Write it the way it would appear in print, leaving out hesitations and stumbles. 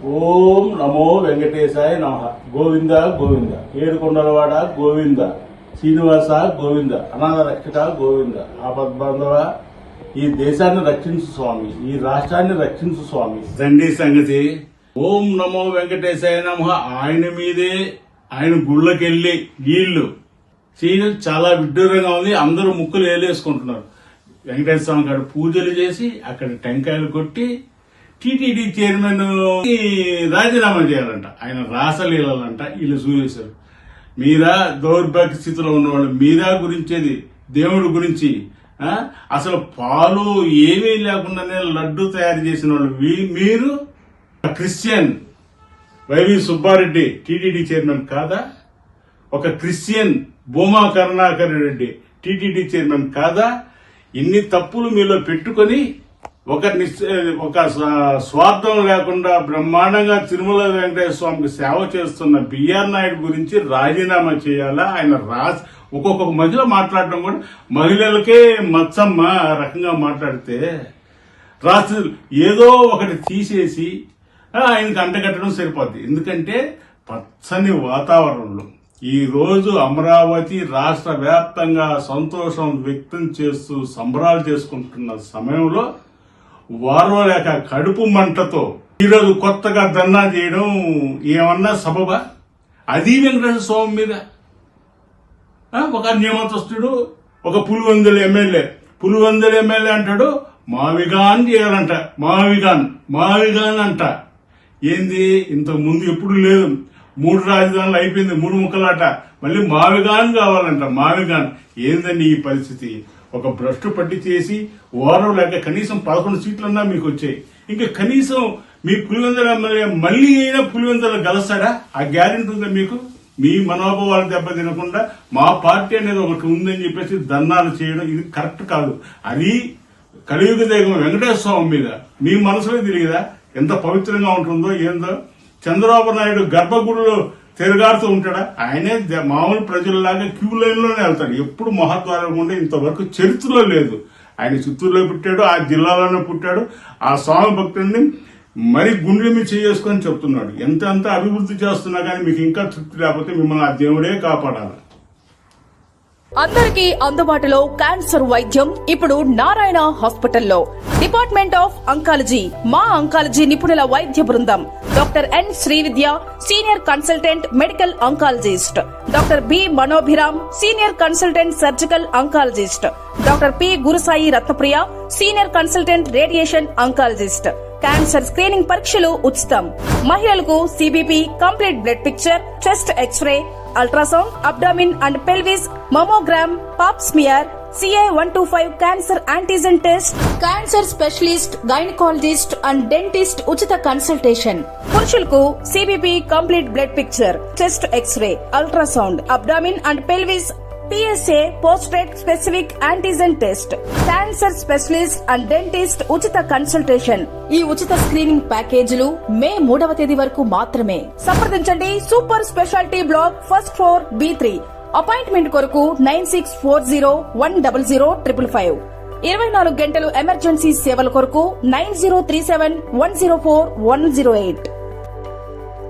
ఓం నమో వెంకటేశాయ నమః. గోవింద గోవింద, ఏడుకొండలవాడ గోవింద, శ్రీనివాస గోవింద, అనాథ రక్షక గోవింద, ఆపద్బాంధవ, ఈ దేశాన్ని రక్షించు స్వామి, ఈ రాష్ట్రాన్ని రక్షించు స్వామి. తండ్రి సంగతి. ఓం నమో వెంకటేశాయ నమః. ఆయన మీదే ఆయన గుళ్ళకెళ్లి నీళ్లు చేయడం చాలా విడ్డూరంగా ఉంది. అందరూ ముక్కులు ఏలేసుకుంటున్నారు. వెంకటేశ్వర స్వామి గారు పూజలు చేసి అక్కడ టెంకాయలు కొట్టి టీటీడీ చైర్మన్ రాజీనామా చేయాలంట. ఆయన రాసలీలంట. వీళ్ళు చూసేశారు. మీరా దౌర్భాగ్య స్థితిలో ఉన్నవాళ్ళు, మీరా గురించేది దేవుడి గురించి అసలు పాలు ఏమీ లేకుండానే లడ్డు తయారు చేసిన వాళ్ళు మీరు. Christian YV Subba Reddy TTD chairman కాదా? ఒక Christian Bhuma Karunakar Reddy TTD chairman కాదా? ఇన్ని తప్పులు మీలో పెట్టుకొని ఒక స్వార్థం లేకుండా బ్రహ్మాండంగా తిరుమల వెంకటేశ్వర స్వామికి సేవ చేస్తున్న బిఆర్ నాయుడు గురించి రాజీనామా చేయాలా? ఆయన ఒక్కొక్క మహిళ మాట్లాడడం కూడా మహిళలకే మచ్చమ్మ ఆ రకంగా మాట్లాడితే రాత్రి ఏదో ఒకటి తీసేసి ఆయనకు అంటగట్టడం సరిపోద్ది. ఎందుకంటే పచ్చని వాతావరణంలో ఈ రోజు అమరావతి రాష్ట్ర వ్యాప్తంగా సంతోషం వ్యక్తం చేస్తూ సంబరాలు చేసుకుంటున్న సమయంలో వారోలేక కడుపు మంటతో ఈరోజు కొత్తగా ధర్నా చేయడం ఏమన్నా సబబా? అది వెంకటేశ్వర స్వామి మీద ఒక నియమతస్తుడు, ఒక పులివెందుల ఎమ్మెల్యే అంటాడు మావిగాన్ చేయాలంట. మావిగాన్ అంట. ఏంది ఇంతకు ముందు ఎప్పుడు లేదు. 3 రాజధానులు అయిపోయింది, 3 ముక్కలాట. మళ్ళీ మావిగాన్ కావాలంట. మావిగాన్ ఏందండి ఈ పరిస్థితి? ఒక భ్రష్టు పట్టి చేసి ఓరం లేక కనీసం 11 సీట్లన్నా మీకు వచ్చాయి. ఇంకా కనీసం మీ పులివెందుల ఎమ్మెల్యే మళ్ళీ అయినా పులివెందుల గెలుస్తాడా? ఆ గ్యారెంటీ ఉందా మీకు? మీ మనోభావాలు దెబ్బ తినకుండా మా పార్టీ అనేది ఒకటి ఉందని చెప్పేసి ధర్నాలు చేయడం ఇది కరెక్ట్ కాదు. అది కలియుగ దైవం వెంకటేశ్వర స్వామి మీద మీ మనసులో తెలియదా ఎంత పవిత్రంగా ఉంటుందో ఏందో? చంద్రబాబు నాయుడు గర్భగుడిలో తిరగాడుతూ ఉంటాడా? ఆయనే మామూలు ప్రజల్లాగా క్యూ లైన్ లోనే వెళ్తాడు. ఎప్పుడు మహాద్వారం ఉండే ఇంతవరకు చరిత్రలో లేదు. ఆయన చిత్తూరులో పుట్టాడు, ఆ జిల్లాలోనే పుట్టాడు. ఆ స్వామి భక్తుడిని మరి గుండెల మీద చేసుకొని చెప్తున్నాడు. ఎంత అభివృద్ధి చేస్తున్నా కానీ మీకు ఇంకా తృప్తి లేకపోతే మిమ్మల్ని ఆ దేవుడే కాపాడాలి. అందరికీ అందుబాటులో క్యాన్సర్ వైద్యం ఇప్పుడు నారాయణ హాస్పిటల్లో. డిపార్ట్మెంట్ ఆఫ్ అంకాలజీ, మా అంకాలజీ నిపుణుల వైద్య బృందం. Doctor N Srividya, senior consultant medical oncologist. Doctor B Manobhiram, senior consultant surgical oncologist. Doctor P Gurusai Ratnapriya, senior consultant radiation oncologist. Cancer screening పరీక్షలు ఉచితం. మహిళలకు CBP, complete blood picture, chest x ray, ultrasound, abdomen and pelvis, mammogram, pap smear, CA-125 cancer antigen test, cancer specialist, gynaecologist and dentist ఉచిత consultation. పురుషులకు CBP, complete blood picture, chest x ray, ultrasound, abdomen and pelvis, PSA పోస్ట్రేట్ specific antigen test, cancer specialist and dentist ఉచిత consultation. ఈ ఉచిత screening ప్యాకేజీలు మే 3వ తేదీ వరకు మాత్రమే. సంప్రదించండి super speciality block, first floor, B3. Appointment కొరకు 9640100555. 24 గంటలు ఎమర్జెన్సీ సేవల కొరకు 9037104108.